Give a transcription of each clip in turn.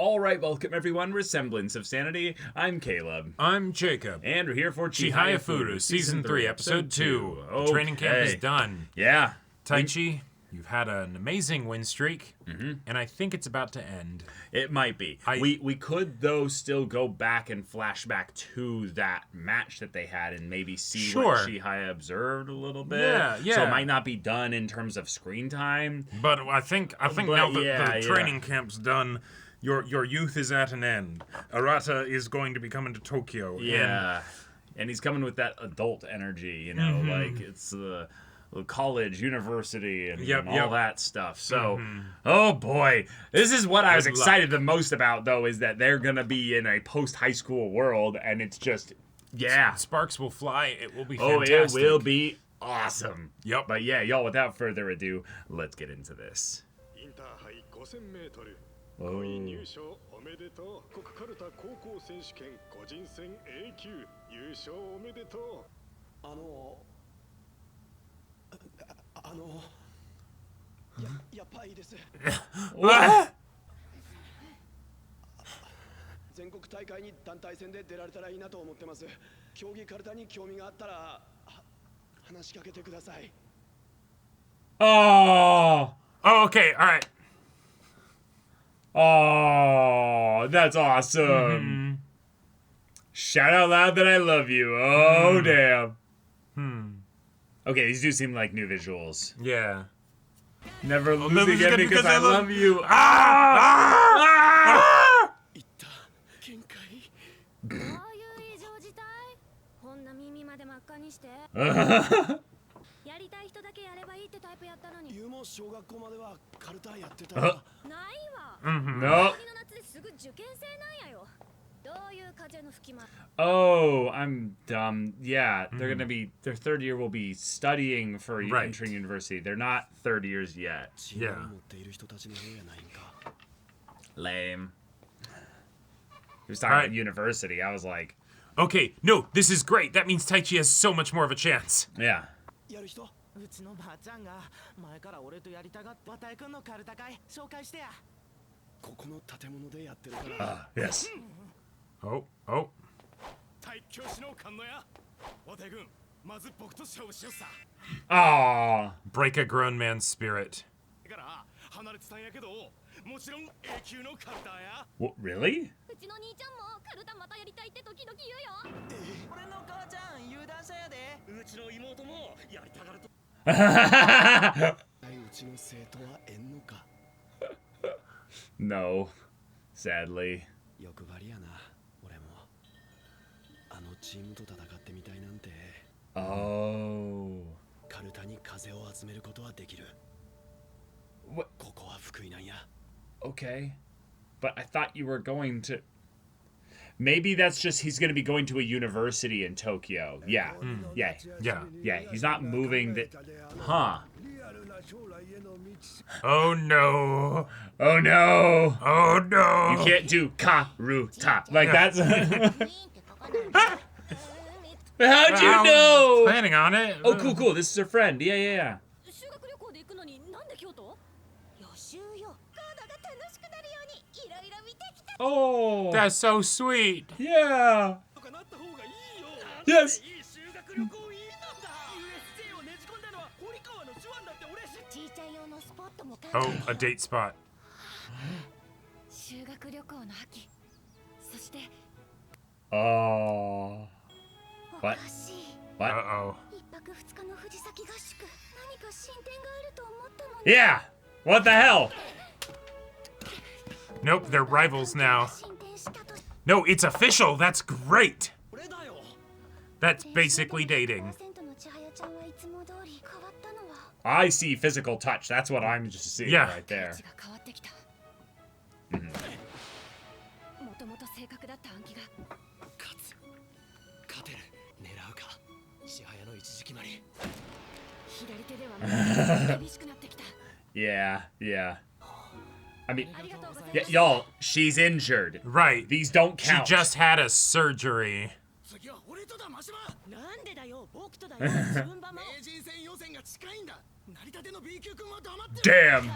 All right, welcome everyone. We're Semblance of Sanity. I'm Caleb. I'm Jacob. And we're here for Chihayafuru, Season 3, Episode 2. Okay. The training camp is done. Yeah. Taichi, you've had an amazing win streak, and I think it's about to end. It might be. We could, though, still go back and flash back to that match that they had and maybe see what Chihaya observed a little bit. Yeah. So it might not be done in terms of screen time. But I think now that the training camp's done, your youth is at an end. Arata is going to be coming to Tokyo. Yeah. And he's coming with that adult energy, you know, like it's the college, university, and all that stuff. So, oh boy, this is what I was excited the most about, though, is that they're going to be in a post-high school world, and it's just, Sparks will fly. It will be fantastic. Oh, it will be awesome. Yep. But yeah, y'all, without further ado, let's get into this. Oh. What? 全国大会に団体戦で出られたらいいなと思ってます。競技カルタに興味があったら話しかけてください。 Oh, okay, all right. Oh, that's awesome. Shout out loud that I love you. Oh, damn. Okay, these do seem like new visuals. Yeah. Never lose again because I love you. No. Oh, I'm dumb. Yeah, they're gonna be, their third year will be studying for entering university. They're not third years yet. Yeah. Lame. He was talking about university. I was like, okay, no, this is great. That means Taichi has so much more of a chance. yeah. Yes. Oh. Aww. Break a grown man's spirit. What, really? No, sadly. Oh. What? Okay. But I thought you were going to... Maybe that's just he's going to be going to a university in Tokyo. Yeah. Yeah. He's not moving the... Huh. Oh no. Oh no. Oh no. You can't do karuta. Like that's... How'd you know? Planning on it. Oh, cool. This is her friend. Yeah. Oh. That's so sweet. Yeah. Yes. Oh, a date spot. Oh. What? Uh-oh. Yeah. What the hell? Nope, they're rivals now. No, it's official. That's great. That's basically dating. I see physical touch. That's what I'm just seeing right there. Yeah. I mean, y'all, she's injured. Right. These don't count. She just had a surgery. Damn.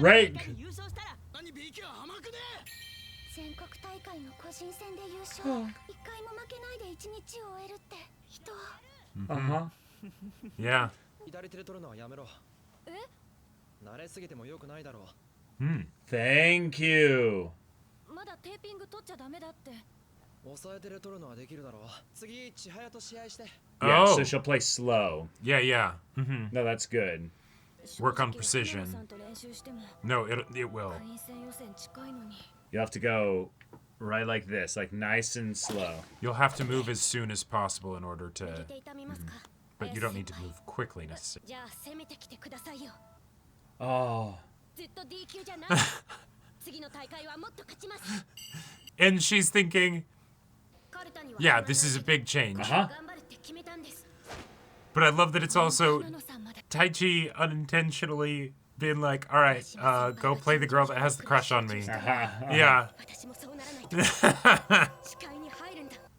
Rank. 何 B 級は甘くね全国大会の個人戦で優勝、一回も負けないで一日を終えるって人。Uh-huh. Yeah. 左手で取るのはやめろ。え？慣れすぎても良くないだろう。Thank you. まだテーピング取っちゃダメだって。抑えてで取るのはできるだろう。次、千早と試合して。Yeah, Oh. so she'll play slow. Yeah, yeah. No, that's good. Work on precision. No, it will. You'll have to go right like this, like nice and slow. You'll have to move as soon as possible in order to... But you don't need to move quickly necessarily. Oh. And she's thinking, yeah, this is a big change. Uh-huh. But I love that it's also Taichi unintentionally being like, all right, go play the girl that has the crush on me. Yeah.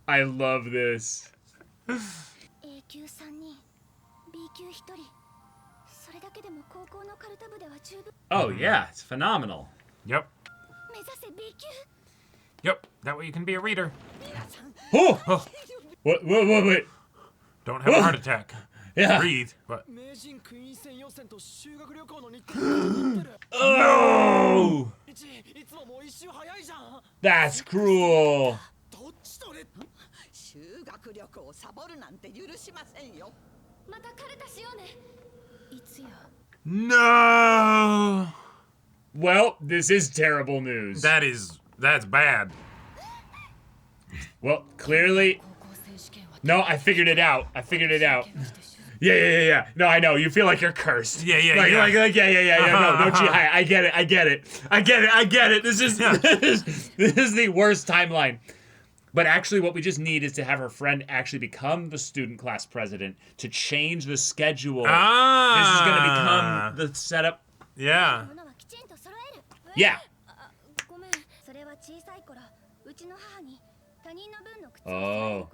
I love this. Oh yeah, it's phenomenal. Yep. Yep. That way you can be a reader. Oh! Oh, Wait. don't have a heart attack. Yeah. Breathe. But Oh! That's cruel. no. Well, this is terrible news. That's bad. Well, clearly... No, I figured it out. Yeah. No, I know. You feel like you're cursed. Yeah. Yeah. No, Chihaya, I get it. This is this is the worst timeline. But actually, what we just need is to have her friend actually become the student class president to change the schedule. This is going to become the setup. Yeah. Yeah. Oh.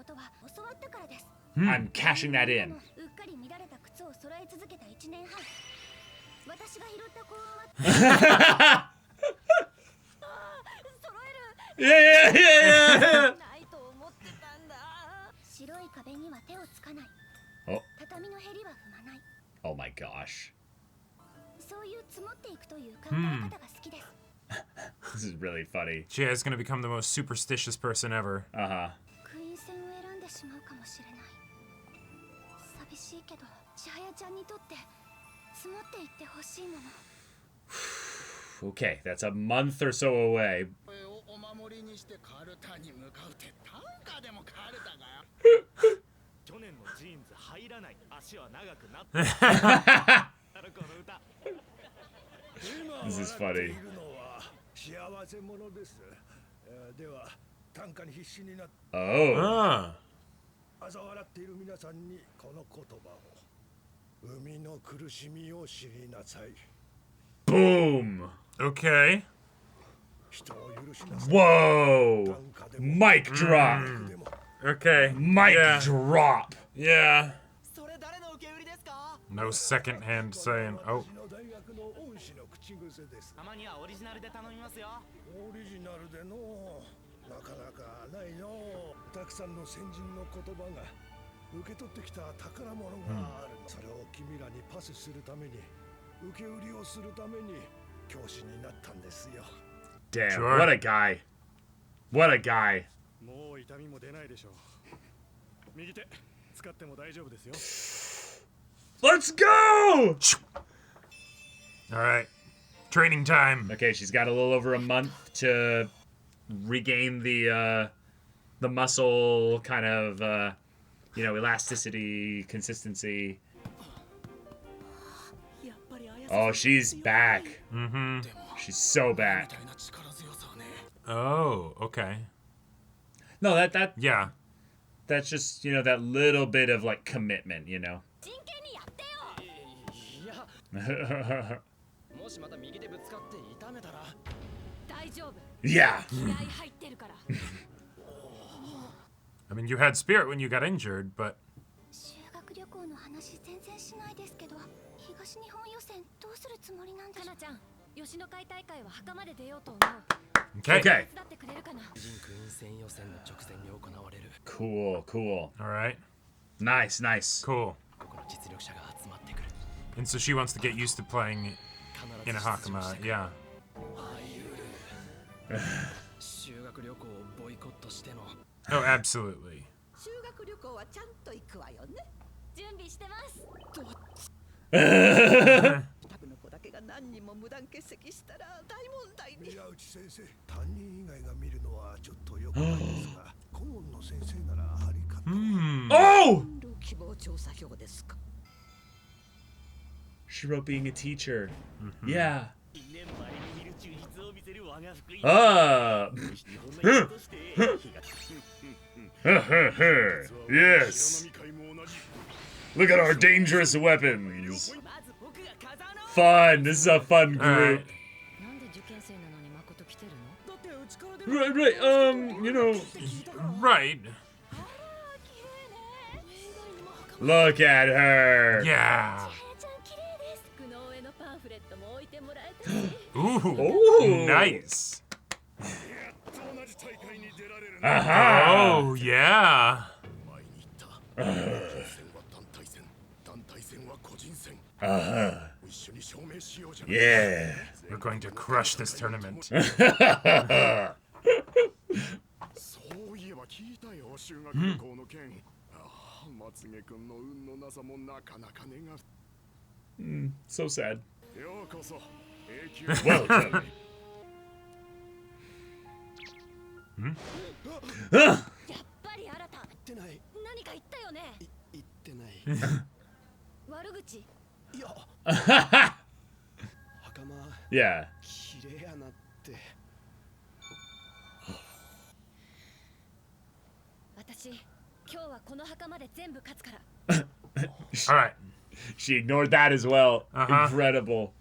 I'm cashing that in. Yeah. Oh. Oh my gosh. This is really funny. Chihaya's gonna become the most superstitious person ever. Uh-huh. Okay, that's a month or so away. This is funny. Oh. Ah. Boom. Okay. Whoa. Mic drop. Okay. Mic Yeah. drop. Yeah. No second-hand saying, oh. Damn, Sure. what a guy. What a guy. Let's go! All right. Training time. Okay, she's got a little over a month to regain the muscle kind of, elasticity, consistency. Oh, she's back. Mm-hmm. She's so back. Oh, okay. No, that Yeah. that's just, that little bit of, like, commitment, Yeah. I mean, you had spirit when you got injured, but... 東日本予選どうするつもりなんでしょう。かなちゃん、吉野会大会は墓まで出ようと思う。 Okay. Okay. Cool, cool. All right. Nice, nice. Cool. And so she wants to get used to playing in a Hakama. Yeah. Oh, absolutely. 修学旅行はちゃんと行くわよね。準備してます。タクの子だけが何人も無断欠席したら大問題に。宮内先生、担任以外が見るのはちょっとよくないですが、顧問の先生ならありかと。Oh! 希望調査票ですか。 She wrote being a teacher. Yeah. Yes. Look at our dangerous weapons. Fun. This is a fun group. Right, right. You know. Right. Look at her. Yeah. Ooh. Ooh. Nice. Uh-huh. Oh, yeah. Uh-huh. Yeah. We're going to crush this tournament. そういえば聞いたよ、修学旅行の件。まつげくんの運のなさもなかなかねが。So sad. ようこそ。Welcome. やっぱり新た。言ってない。何か言ったよね。言ってない。悪口。いや。袴。Yeah. 綺麗やなって。私、今日はこの墓まで全部勝つから。All right. She ignored that as well. Uh-huh. Incredible.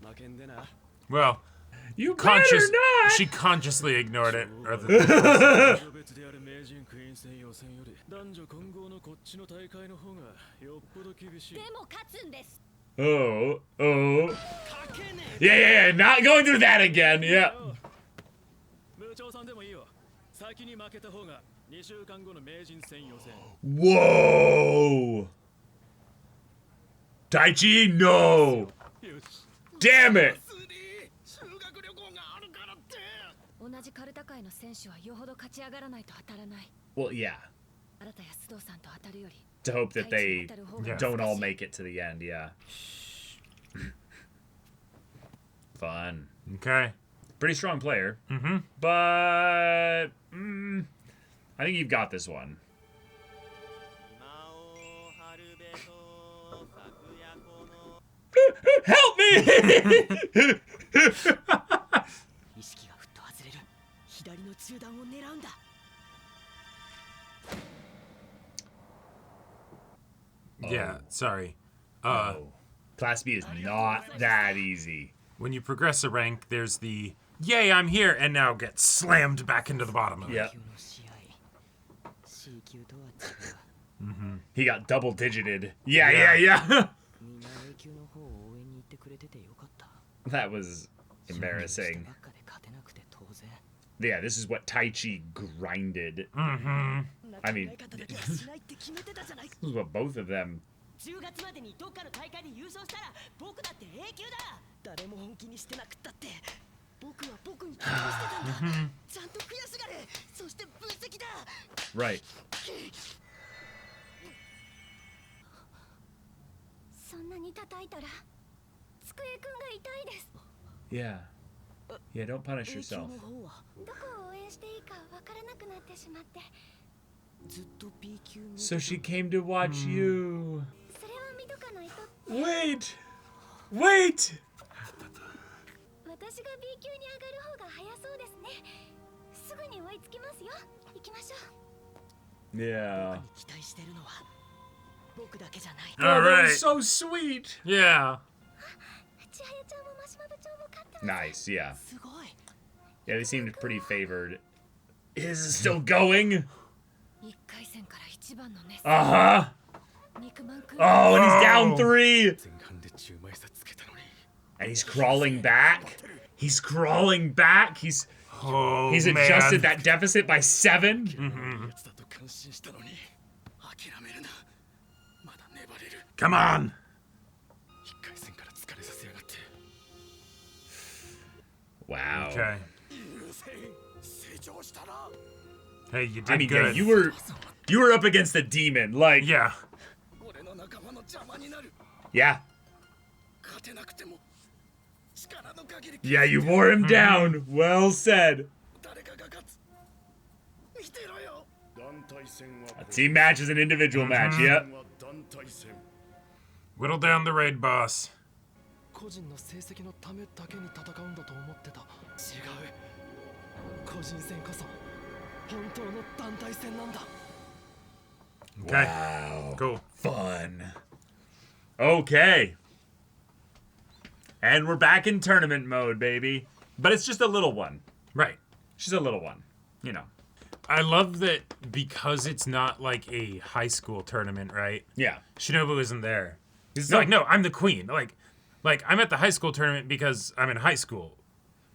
負けんでな。 Well, You better not. she consciously ignored it. Or the, 別である名人クイーン戦予選より男女混合のこっちの大会の方がよっぽど厳しい。でも勝つんです。 Oh, oh. Yeah, yeah, yeah. Not going through that again. Yeah. 部長さんでもいいよ。先に負けた方が2週間後の名人戦予選。 Whoa. Taichi, no. Damn it. 修学旅行があるからって。同じカルタ界の選手はよほど勝ち上がらないと当たらない。 Well, yeah. 新田や須藤さんと当たるより。 To hope that they Yeah. don't all make it to the end. Yeah. Fun. okay. Pretty strong player. Mm-hmm. But I think you've got this one. Help me! 意識がふっと外れる。左の中段を狙うんだ。 Yeah, sorry. Oh. Class B is not that easy. When you progress a rank, there's the, yay, I'm here, and now get slammed back into the bottom of it. Yep. 級の試合。C 級とは違う。 He got double digited. Yeah, yeah, yeah. みんな A 級の方を応援に行ってくれててよかった。 That was embarrassing. ばっかで勝てなくて当然。 Yeah, this is what Taichi grinded. Mm-hmm. I mean, 方だけはしないって決めてたじゃない。 this is what both of them. 10月までにどっかの大会で優勝したら僕だって A 級だ。誰も本気にしてなくったって僕は僕に期待してたんだ。ちゃんと悔しがれ。そして分析だ。 Right. そんなに叩いたら机くんが痛いです。 Yeah. Yeah, don't punish A 級 yourself. の方はどこを応援していいかわからなくなってしまって。ずっと B 級見てた。 So she came to watch you. それは見とかないと。 Wait! Wait! 私が B 級に上がる方が早そうですね。すぐに追いつきますよ。行きましょう。 Yeah. 期待してるのは僕だけじゃない。 All Oh, that right. was so sweet. Yeah. 千早ちゃんもマシマ部長も勝ってます。 Nice, yeah. すごい。 Yeah, they seemed pretty favored. Is it still going? 1回戦から一番の熱戦。 Uh-huh. Oh, and he's down Oh. 3. 前半で10枚差つけたのに And he's crawling back. He's crawling back. He's Oh, adjusted man. that deficit by 7. やつだと感心したのに諦めるなまだ粘れる Come on. 1回戦から疲れさせやがって Wow. Okay. 優先成長したな Hey, you did I mean, yeah, good. you were up against a demon. Like, Yeah. 俺の仲間の邪魔になる yeah. 勝てなくても力の限り Yeah, you wore him down. Well said. 誰かが勝つ見てろよ団体戦は A team match is an individual match. Yep. 団体戦 Whittle down the raid boss. 個人の成績のためだけに戦うんだと思ってた。違う。個人戦こそ本当の団体戦なんだ。 Okay. Wow. Cool. Fun. Okay. And we're back in tournament mode, baby. But it's just a little one. Right. Just a little one. You know. I love that because it's not like a high school tournament, right? Yeah. Shinobu isn't there. He's No. like, no, I'm the queen. Like I'm at the high school tournament because I'm in high school.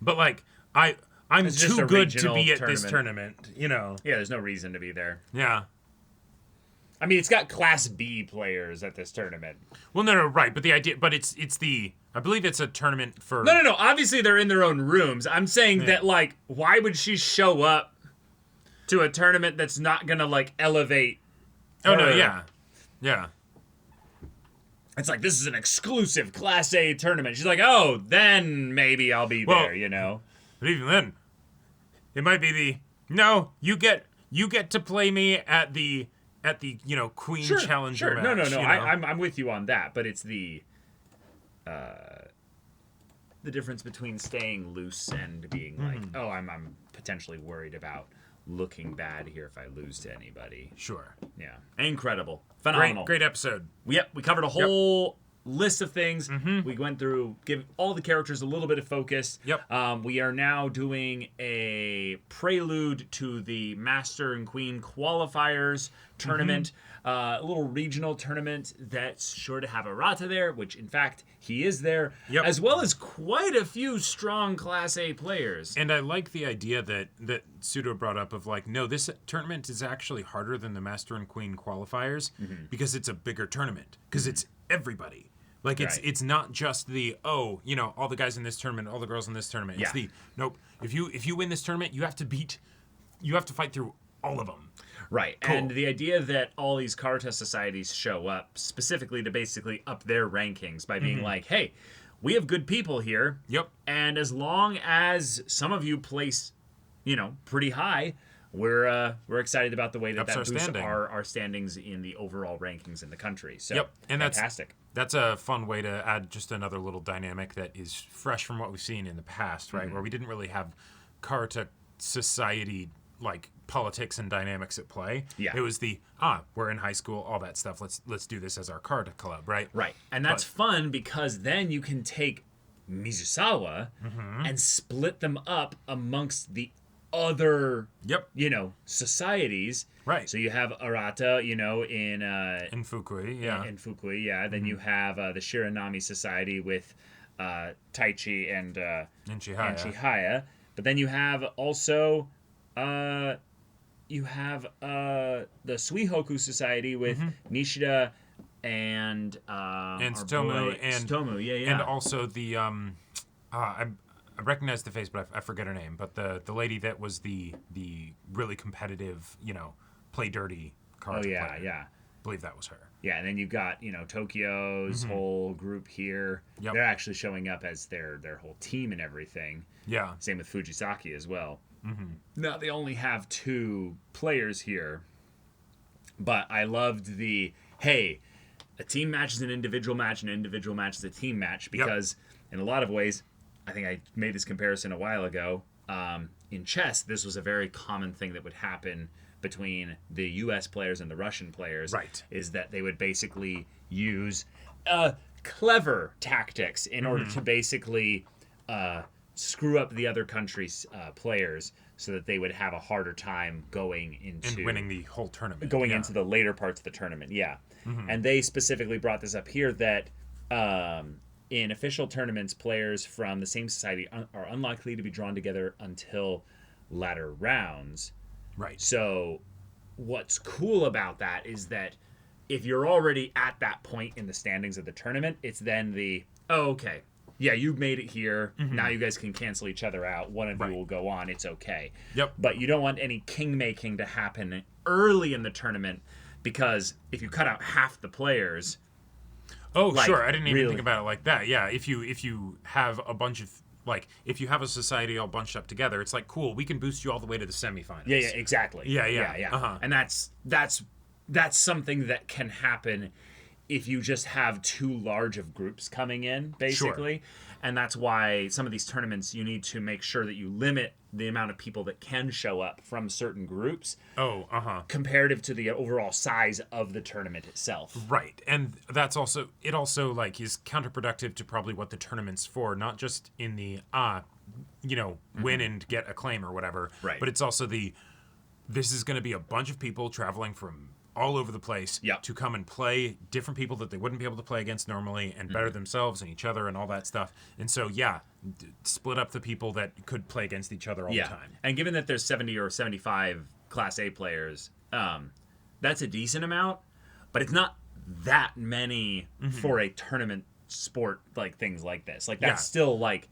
But like I'm It's just too a good to regional be at this tournament. tournament, you know. Yeah, there's no reason to be there. Yeah. I mean, it's got Class B players at this tournament. Well, no, right, but the idea, but it's the, I believe it's a tournament for. No. Obviously, they're in their own rooms. I'm saying that, like, why would she show up to a tournament that's not gonna, like, elevate Oh no, her? yeah. It's like, this is an exclusive Class A tournament. She's like, oh, then maybe I'll be Well- there, you know? But even then, it might be the no. You get to play me at the Queen Challenger match. No. you know? I'm with you on that, but it's the difference between staying loose and being like, oh, I'm potentially worried about looking bad here if I lose to anybody. Sure. Yeah. Incredible. Phenomenal. Great episode. We covered a whole list of things. We went through, give all the characters a little bit of focus. Yep. We are now doing a prelude to the Master and Queen qualifiers tournament. A little regional tournament that's sure to have Arata there, which in fact he is there, as well as quite a few strong Class A players. And I like the idea that Pseudo brought up of like, no, this tournament is actually harder than the Master and Queen qualifiers because it's a bigger tournament because it's everybody. Like it's not just the all the guys in this tournament, all the girls in this tournament. It's the nope. If you win this tournament, you have to fight through all of them. Right. Cool. And the idea that all these Karta societies show up specifically to basically up their rankings by being like, hey, we have good people here. Yep. And as long as some of you place, pretty high, we're excited about the way that Ups boosts standing. our standings in the overall rankings in the country. So Yep. And fantastic. That's a fun way to add just another little dynamic that is fresh from what we've seen in the past, right? Where we didn't really have Karta society like politics and dynamics at play. Yeah. It was we're in high school, all that stuff. Let's do this as our Karta club, right? Right. And that's fun because then you can take Mizusawa and split them up amongst the other societies. Right. So you have Arata, In Fukui, yeah. in Fukui, yeah. Then you have the Shiranami Society with Taichi and Chihaya. But then you have also the Suihoku Society with Nishida and Tsutomu Tsutomu, yeah. And also the I recognize the face, but I forget her name. But the lady that was the really competitive, play dirty card player. yeah. I believe that was her. Yeah, and then you've got, Tokyo's whole group here. Yep. They're actually showing up as their whole team and everything. Yeah. Same with Fujisaki as well. Now, they only have 2 players here. But I loved a team match is an individual match, and an individual match is a team match. Because in a lot of ways, I think I made this comparison a while ago. In chess, this was a very common thing that would happen between the U.S. players and the Russian players. Right. Is that they would basically use clever tactics in order to basically screw up the other country's players so that they would have a harder time going into... And winning the whole tournament. Going into the later parts of the tournament, yeah. and they specifically brought this up here that in official tournaments, players from the same society are unlikely to be drawn together until latter rounds. Right. So what's cool about that is that if you're already at that point in the standings of the tournament, it's then okay, yeah, you made it here. Now you guys can cancel each other out. One of you will go on. It's okay. Yep. But you don't want any king making to happen early in the tournament, because if you cut out half the players. Oh, sure. I didn't even think about it like that. Yeah, if you have a bunch of, like, if you have a society all bunched up together, it's like, cool, we can boost you all the way to the semifinals. Yeah, exactly. Yeah. Uh-huh. And that's something that can happen if you just have too large of groups coming in, basically. Sure. And that's why some of these tournaments, you need to make sure that you limit the amount of people that can show up from certain groups. Comparative to the overall size of the tournament itself. Right. And that's also, it also, like, is counterproductive to probably what the tournament's for, not just in the, win and get acclaim or whatever. Right. But it's also this is going to be a bunch of people traveling from all over the place to come and play different people that they wouldn't be able to play against normally and better themselves and each other and all that stuff. And so, split up the people that could play against each other all the time. And given that there's 70 or 75 Class A players, that's a decent amount, but it's not that many for a tournament sport, like things like this. Like, that's still, like...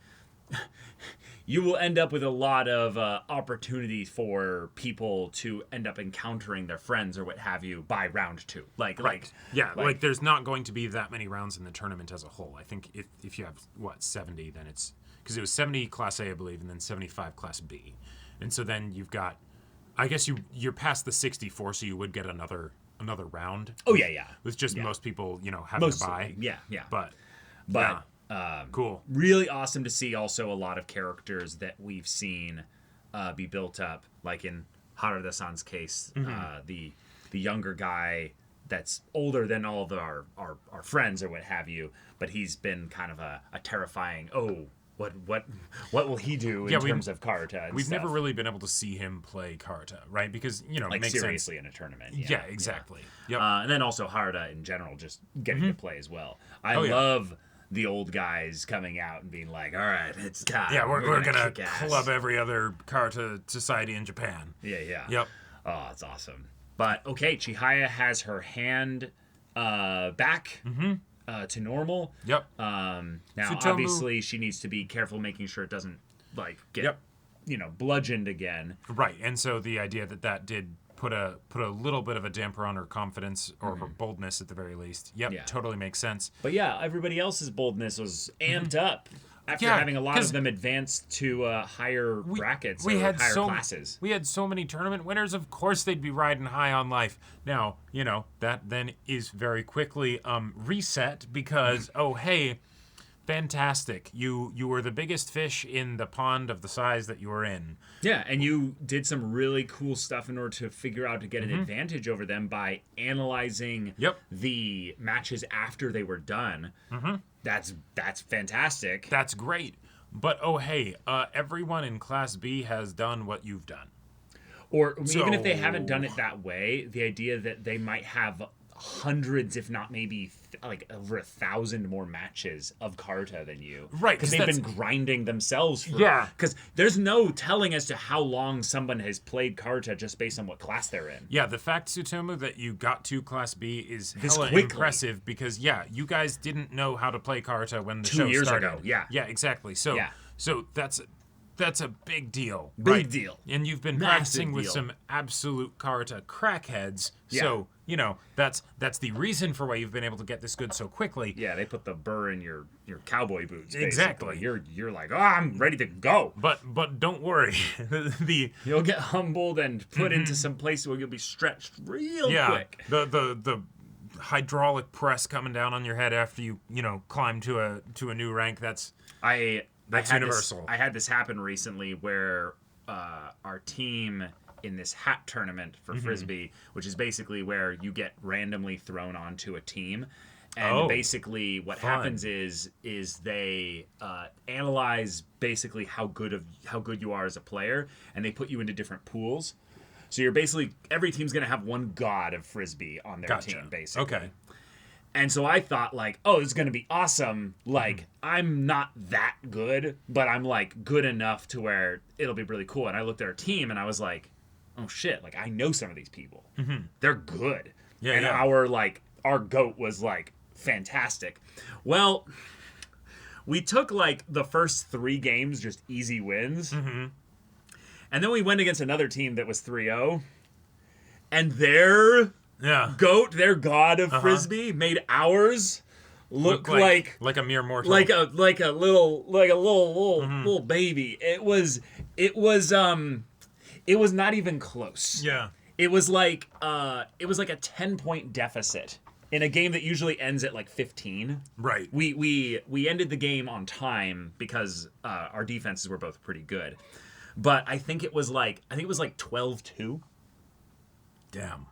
You will end up with a lot of opportunities for people to end up encountering their friends or what have you by round 2. Like there's not going to be that many rounds in the tournament as a whole. I think if you have 70, then it's because it was 70 Class A, I believe, and then 75 Class B, and so then you've got, I guess you're past the 64, so you would get another round. Oh yeah. With just most people, having to buy. Yeah. But. Cool. Really awesome to see also a lot of characters that we've seen be built up, like in Harada-san's case, the younger guy that's older than all of our friends or what have you, but he's been kind of a terrifying, what will he do in terms of Karata and We've stuff. Never really been able to see him play Karata, right? Because, it like makes seriously sense. in a tournament. Yeah, exactly. Yep. And then also Harada in general, just getting to play as well. I love the old guys coming out and being like, all right, it's time. Yeah, we're gonna club every other Karata society in Japan. Yeah. Yep. Oh, it's awesome. But, okay, Chihaya has her hand back to normal. Yep. Now, Tsutomu, obviously, she needs to be careful making sure it doesn't, like, get, bludgeoned again. Right, and so the idea that did put a little bit of a damper on her confidence, or her boldness at the very least. Yep, totally makes sense. But yeah, everybody else's boldness was amped up after having a lot of them advance to higher brackets or higher classes. We had so many tournament winners, of course they'd be riding high on life. Now, that then is very quickly reset because, fantastic. You were the biggest fish in the pond of the size that you were in. Yeah, and you did some really cool stuff in order to figure out to get an advantage over them by analyzing the matches after they were done. That's fantastic. That's great. But everyone in Class B has done what you've done. Or even if they haven't done it that way, the idea that they might have hundreds, if not maybe like over 1,000 more matches of Karata than you. Right. Because they've been grinding themselves for... Yeah. Because there's no telling as to how long someone has played Karata just based on what class they're in. Yeah, the fact, Tsutomu, that you got to Class B is hella impressive because, you guys didn't know how to play Karata when the show started. 2 years ago, yeah. Yeah, exactly. So that's a big deal. Big deal. And you've been practicing with some absolute Karata crackheads. Yeah. So, that's the reason for why you've been able to get this good so quickly. Yeah, they put the burr in your cowboy boots. Basically. Exactly. You're like, I'm ready to go. But don't worry. You'll get humbled and put into some place where you'll be stretched real quick. The hydraulic press coming down on your head after you climb to a new rank, that's universal. I had this happen recently where our team in this hat tournament for Frisbee, which is basically where you get randomly thrown onto a team. And basically what happens is they analyze basically how good you are as a player, and they put you into different pools. So you're basically, every team's going to have one god of Frisbee on their team, basically. Okay. And so I thought, like, oh, this is going to be awesome. Like, I'm not that good, but I'm, like, good enough to where it'll be really cool. And I looked at our team, and I was like, oh, shit. Like, I know some of these people. They're good. Yeah, and our GOAT was, like, fantastic. Well, we took, like, the first 3 games just easy wins. And then we went against another team that was 3-0. And their GOAT, their god of Frisbee, made ours look like a mere mortal. like a little baby. It was not even close. Yeah. It was like a 10-point deficit in a game that usually ends at like 15. Right. We ended the game on time because our defenses were both pretty good. But I think it was like 12-2. Damn.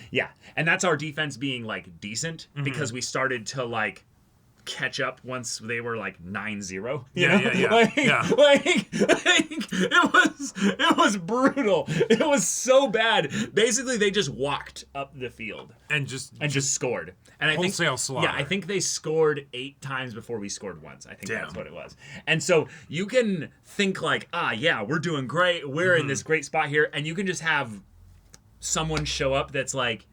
Yeah, and that's our defense being like decent because we started to like catch up once they were like 9-0. Yeah. Like, it was brutal. It was so bad. Basically, they just walked up the field and just scored. And I think wholesale slaughter. Yeah, I think they scored 8 times before we scored once. I think that's what it was. And so you can think like, we're doing great. We're in this great spot here, and you can just have someone show up that's like,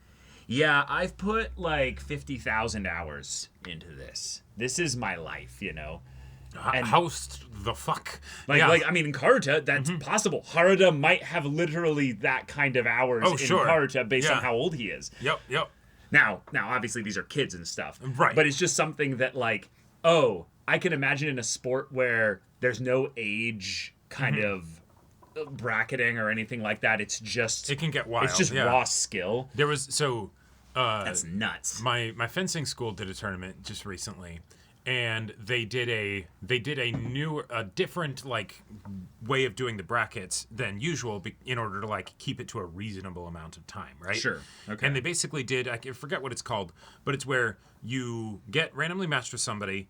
yeah, I've put like 50,000 hours into this. This is my life, you know. And how the fuck? Like I mean, in Karuta, that's possible. Haruta might have literally that kind of hours in Karuta based on how old he is. Yep. Now, obviously, these are kids and stuff. Right. But it's just something that, like, I can imagine in a sport where there's no age kind of bracketing or anything like that. It can get wild. It's just raw skill. There was that's nuts. My fencing school did a tournament just recently, and they did a different like way of doing the brackets than usual in order to like keep it to a reasonable amount of time, right? Sure. Okay. And they basically did, I forget what it's called, but it's where you get randomly matched with somebody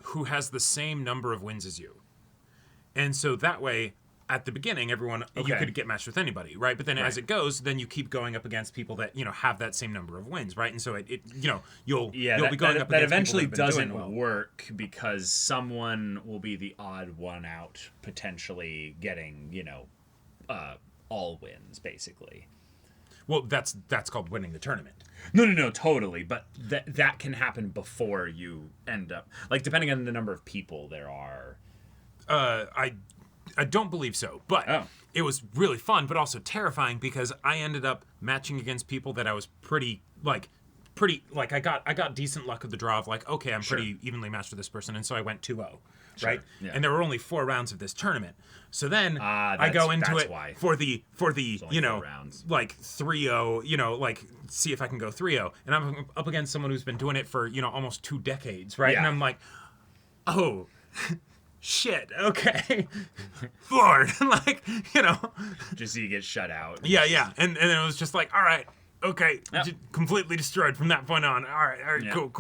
who has the same number of wins as you, and so that way, at the beginning, everyone you could get matched with anybody, right? But then as it goes, then you keep going up against people that have that same number of wins, right? And so you'll be going up against that eventually people that have been doesn't doing well. work because someone will be the odd one out, potentially getting all wins basically. Well, that's called winning the tournament. No, totally. But that can happen before you end up, like, depending on the number of people there are. I don't believe so, but it was really fun, but also terrifying because I ended up matching against people that I was pretty I got decent luck of the draw of like, okay, I'm pretty evenly matched with this person, and so I went 2-0, right? Yeah. And there were only 4 rounds of this tournament. So then I go into it for the like 3-0, like see if I can go 3-0, and I'm up against someone who's been doing it for almost 2 decades, right? Yeah. And I'm like, oh. Shit, okay. Lord, like, just so you get shut out. Yeah. And then it was just like, all right, okay, completely destroyed from that point on. All right, yeah. Cool.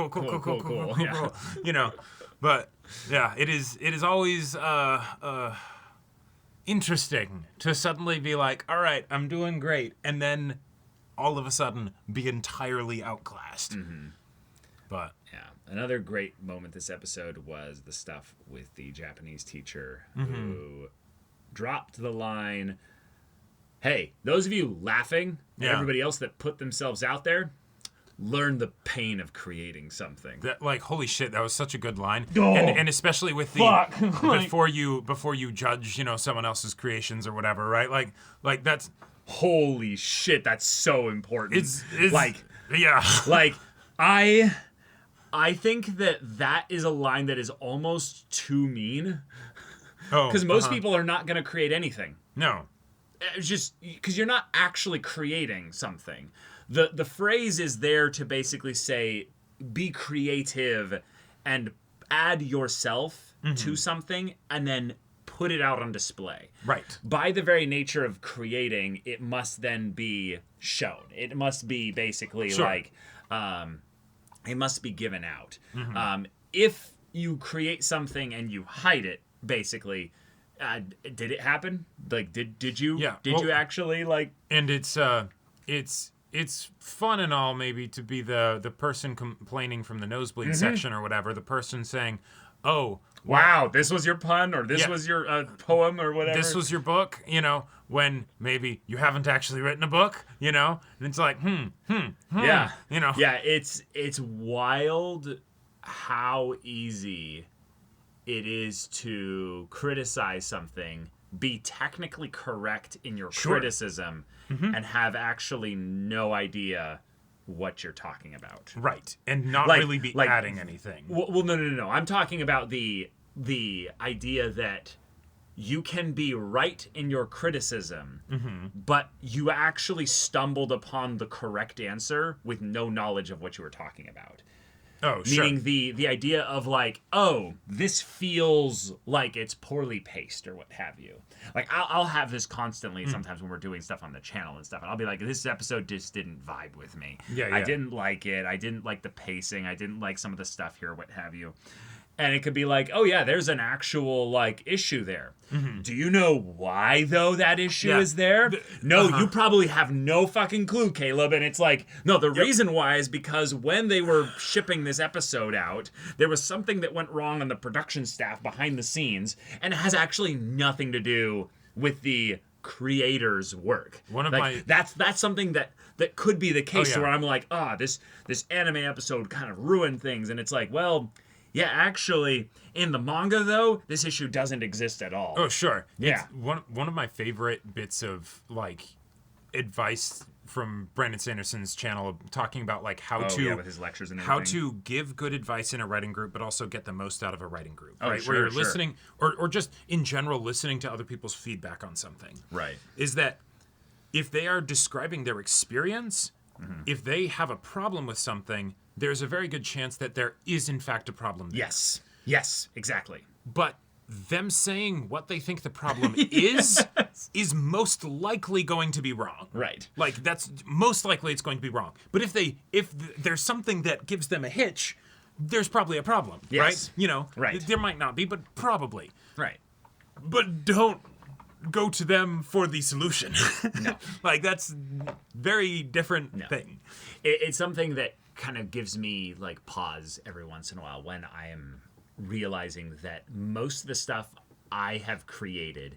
Yeah. But yeah, it is always interesting to suddenly be like, all right, I'm doing great, and then all of a sudden be entirely outclassed. But yeah, another great moment this episode was the stuff with the Japanese teacher who dropped the line, hey, those of you laughing at everybody else that put themselves out there, learn the pain of creating something. That, like, holy shit, that was such a good line. Oh, and especially with the before you judge, someone else's creations or whatever, right? Like that's holy shit, that's so important. It's like, yeah. Like I think that is a line that is almost too mean. Because most people are not going to create anything. No. It's just because you're not actually creating something. The phrase is there to basically say, be creative and add yourself to something and then put it out on display. Right. By the very nature of creating, it must then be shown. It must be basically like... it must be given out. If you create something and you hide it, basically, Did it happen? Like, did you? Yeah. Did you actually like? And it's fun and all maybe to be the person complaining from the nosebleed section or whatever, the person saying, "Oh, wow, this was your pun, or this was your poem, or whatever. This was your book," when maybe you haven't actually written a book, and it's like, yeah, Yeah, it's wild how easy it is to criticize something, be technically correct in your criticism, and have actually no idea what you're talking about. Right, and not really be adding anything. Well, no. I'm talking about the idea that you can be right in your criticism, but you actually stumbled upon the correct answer with no knowledge of what you were talking about. Oh, sure. Meaning the idea of like, oh, this feels like it's poorly paced or what have you. Like, I'll have this constantly sometimes when we're doing stuff on the channel and stuff, and I'll be like, this episode just didn't vibe with me. Yeah. I didn't like it. I didn't like the pacing. I didn't like some of the stuff here, what have you. And it could be like, oh yeah, there's an actual like issue there. Do you know why though that issue is there? No, you probably have no fucking clue, Caleb. And it's like, no, the reason why is because when they were shipping this episode out, there was something that went wrong on the production staff behind the scenes, and it has actually nothing to do with the creator's work. That's something that could be the case where I'm like, this anime episode kind of ruined things, and it's like, well, yeah, actually, in the manga, though, this issue doesn't exist at all. Oh, sure. Yeah. It's one of my favorite bits of, like, advice from Brandon Sanderson's channel, talking about, like, with his lectures and everything. how to give good advice in a writing group, but also get the most out of a writing group, Oh, right? sure, Where you're sure. listening, or just in general, listening to other people's feedback on something. Right. Is that if they are describing their experience, if they have a problem with something, there's a very good chance that there is, in fact, a problem there. Yes, exactly. But them saying what they think the problem is most likely going to be wrong. Right. Like, that's most likely it's going to be wrong. But if there's something that gives them a hitch, there's probably a problem, Yes. right? Right. There might not be, but probably. Right. But don't go to them for the solution. No. Like, that's very different thing. It's something that kind of gives me like pause every once in a while when I am realizing that most of the stuff I have created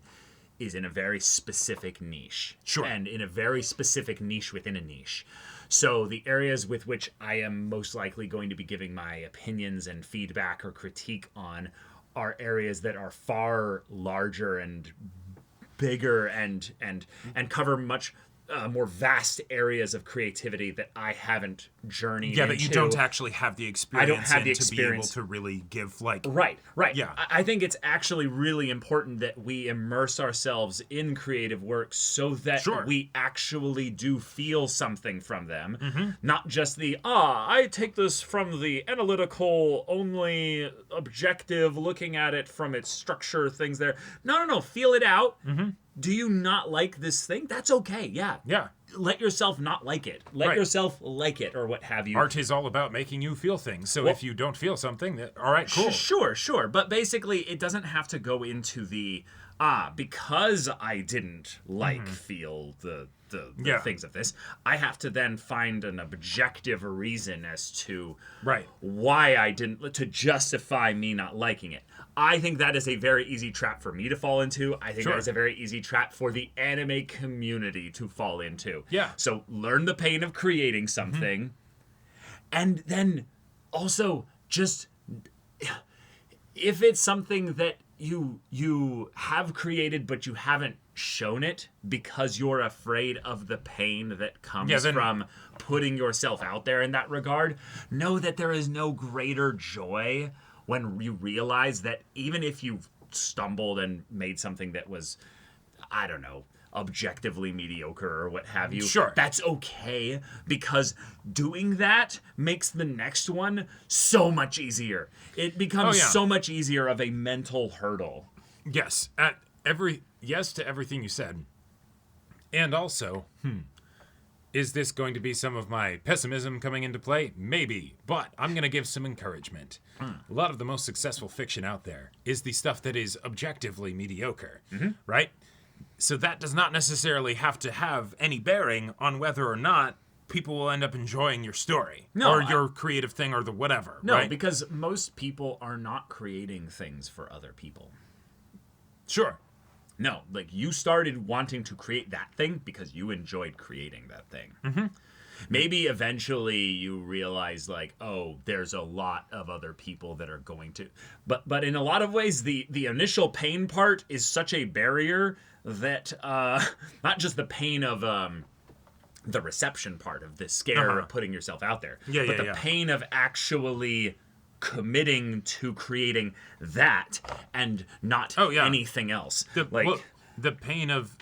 is in a very specific niche. Sure. And in a very specific niche within a niche. So the areas with which I am most likely going to be giving my opinions and feedback or critique on are areas that are far larger and bigger and cover much more vast areas of creativity that I haven't journeyed into. Yeah, that you don't actually have the experience. I don't have the to be able experience. to really give, like... Right. Yeah. I think it's actually really important that we immerse ourselves in creative works so that we actually do feel something from them. Not just I take this from the analytical, only objective, looking at it from its structure, things there. No, feel it out. Do you not like this thing? That's okay, yeah. Yeah. Let yourself not like it. Let yourself like it, or what have you. Art is all about making you feel things. So if you don't feel something, all right, cool. Sure. But basically, it doesn't have to go into the, because I didn't feel the things of this, I have to then find an objective reason as to why I didn't, to justify me not liking it. I think that is a very easy trap for me to fall into. I think that is a very easy trap for the anime community to fall into. Yeah. So learn the pain of creating something, and then also just, if it's something that you have created but you haven't shown it because you're afraid of the pain that comes from putting yourself out there in that regard, know that there is no greater joy when you realize that even if you've stumbled and made something that was, I don't know, objectively mediocre or what have you, that's okay, because doing that makes the next one so much easier. It becomes so much easier of a mental hurdle. Yes. Yes to everything you said. And also, Is this going to be some of my pessimism coming into play? Maybe, but I'm going to give some encouragement. A lot of the most successful fiction out there is the stuff that is objectively mediocre, right? So that does not necessarily have to have any bearing on whether or not people will end up enjoying your story or your creative thing or the whatever. No, right? because most people are not creating things for other people. Sure. No, like you started wanting to create that thing because you enjoyed creating that thing. Maybe eventually you realize like, oh, there's a lot of other people that are going to, but in a lot of ways, the initial pain part is such a barrier that not just the pain of the reception part of the scare of putting yourself out there, but the pain of actually committing to creating that and not anything else. The pain of,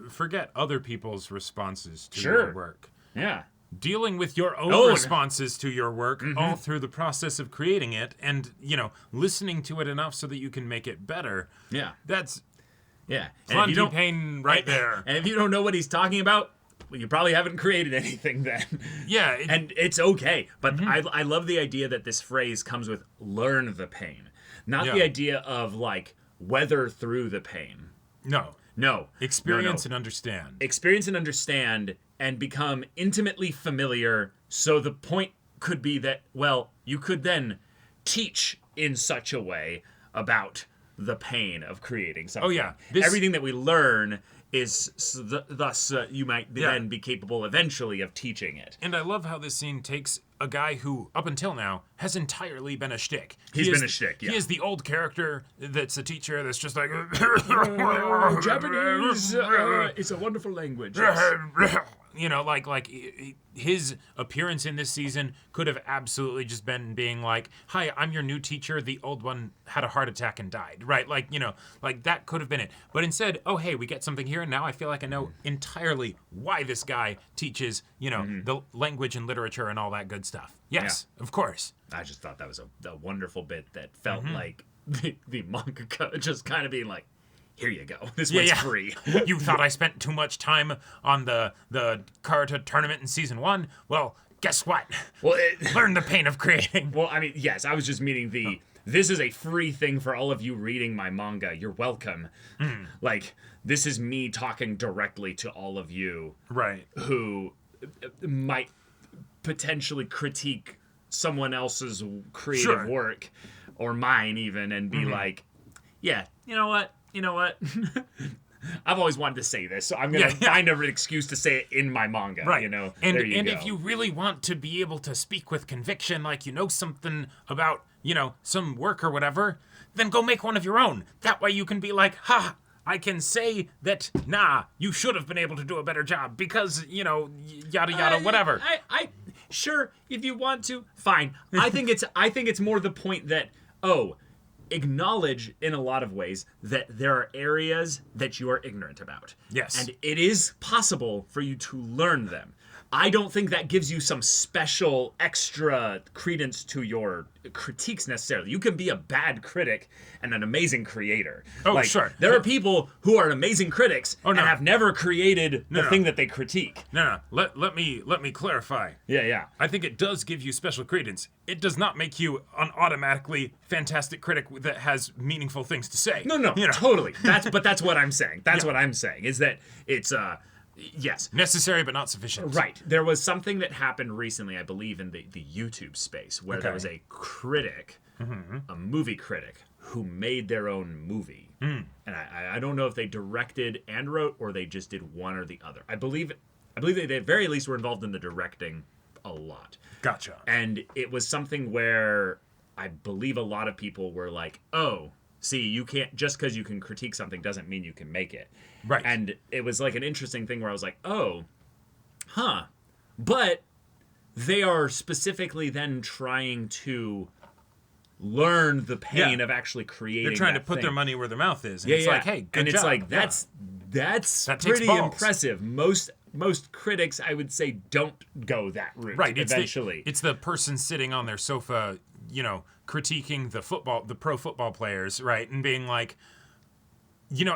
forget other people's responses to your work. Yeah. Dealing with your own responses to your work all through the process of creating it and, listening to it enough so that you can make it better. Yeah. That's plenty pain right there. And if you don't know what he's talking about, well, you probably haven't created anything then. Yeah. And it's okay. But I love the idea that this phrase comes with learn the pain. Not the idea of like weather through the pain. No. Experience and understand. Experience and understand and become intimately familiar. So the point could be that, well, you could then teach in such a way about the pain of creating something. Oh, yeah. Everything that we learn is thus you might then be capable eventually of teaching it. And I love how this scene takes a guy who, up until now, has entirely been a shtick. He's been a shtick, yeah. He is the old character that's a teacher that's just like... Japanese is a wonderful language. His appearance in this season could have absolutely just been being like, hi, I'm your new teacher. The old one had a heart attack and died, right? That could have been it. But instead, oh, hey, we get something here. And now I feel like I know entirely why this guy teaches, the language and literature and all that good stuff. Yes, of course. I just thought that was a wonderful bit that felt like the mangaka just kind of being like, here you go. This one's free. You thought I spent too much time on the karate tournament in season 1? Well, guess what? Well, learn the pain of creating. Well, I mean, yes, I was just meaning this is a free thing for all of you reading my manga. You're welcome. Like, this is me talking directly to all of you. Right. Who might potentially critique someone else's creative work or mine even and be like, yeah, you know what? I've always wanted to say this, so I'm going to find an excuse to say it in my manga, right. And there you go. If you really want to be able to speak with conviction, like you know something about, some work or whatever, then go make one of your own. That way you can be like, ha, I can say that, nah, you should have been able to do a better job because, yada yada, whatever. I sure, if you want to, fine. I think it's more the point that, acknowledge in a lot of ways that there are areas that you are ignorant about. Yes. And it is possible for you to learn them. I don't think that gives you some special extra credence to your critiques necessarily. You can be a bad critic and an amazing creator. Oh, sure. There are people who are amazing critics and have never created the thing that they critique. No. Let me clarify. Yeah. I think it does give you special credence. It does not make you an automatically fantastic critic that has meaningful things to say. No, totally. That's what I'm saying. That's what I'm saying is that it's yes. Necessary but not sufficient. Right. There was something that happened recently, I believe, in the YouTube space where there was a critic, a movie critic, who made their own movie. And I don't know if they directed and wrote or they just did one or the other. I believe they at the very least were involved in the directing a lot. Gotcha. And it was something where I believe a lot of people were like, oh, see, you can't, just because you can critique something doesn't mean you can make it. Right. And it was like an interesting thing where I was like, but they are specifically then trying to learn the pain of actually creating. They're trying to put thing. their money where their mouth is. And it's like, hey, good and job. It's like, that's pretty impressive. Most critics, I would say, don't go that route. Right. Eventually. It's the person sitting on their sofa, critiquing the pro football players, right? And being like,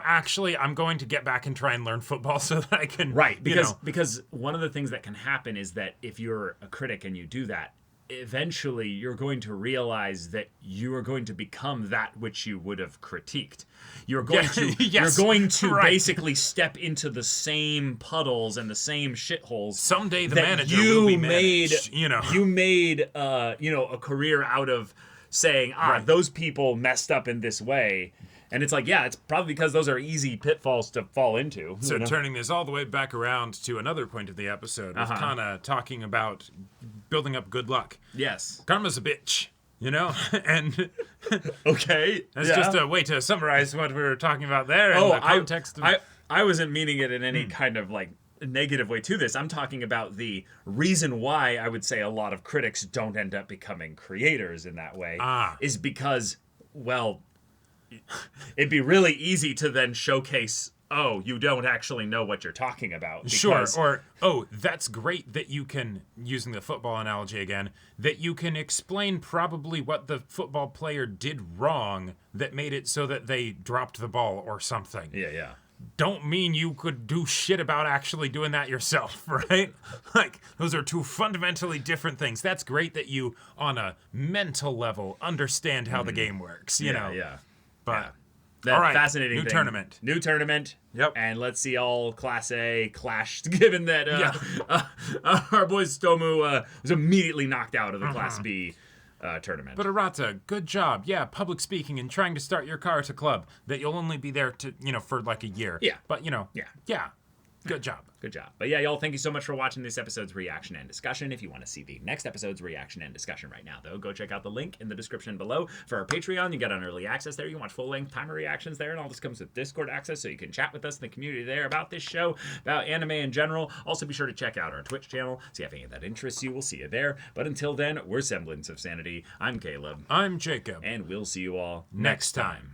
actually, I'm going to get back and try and learn football so that I can... Right, because one of the things that can happen is that if you're a critic and you do that, eventually you're going to realize that you are going to become that which you would have critiqued. You're going to Yes, you're going to right. basically step into the same puddles and the same shitholes. Someday the that manager will be made, managed, You made a career out of saying, those people messed up in this way. And it's like, yeah, it's probably because those are easy pitfalls to fall into. So turning this all the way back around to another point of the episode, with Kana talking about building up good luck. Yes. Karma's a bitch, and okay, that's just a way to summarize what we were talking about there in the context of... I wasn't meaning it in any kind of like negative way to this. I'm talking about the reason why I would say a lot of critics don't end up becoming creators in that way is because, well, it'd be really easy to then showcase, you don't actually know what you're talking about. Sure, or, that's great that you can, using the football analogy again, that you can explain probably what the football player did wrong that made it so that they dropped the ball or something. Yeah. Don't mean you could do shit about actually doing that yourself, right? Like, those are two fundamentally different things. That's great that you, on a mental level, understand how the game works, you know? Yeah. But, That all right, fascinating new thing. tournament. New tournament. Yep. And let's see all Class A clashed, given that our boy Stomu was immediately knocked out of the Class B tournament. But Arata, good job. Yeah, public speaking and trying to start your karate club that you'll only be there to, for like a year. Yeah. But, yeah, good job. Good job. But yeah, y'all, thank you so much for watching this episode's reaction and discussion. If you want to see the next episode's reaction and discussion right now, though, go check out the link in the description below for our Patreon. You get on early access there. You can watch full-length timer reactions there, and all this comes with Discord access, so you can chat with us in the community there about this show, about anime in general. Also, be sure to check out our Twitch channel, see if any of that interests you. We'll see you there. But until then, we're Semblance of Sanity. I'm Caleb. I'm Jacob. And we'll see you all Next time.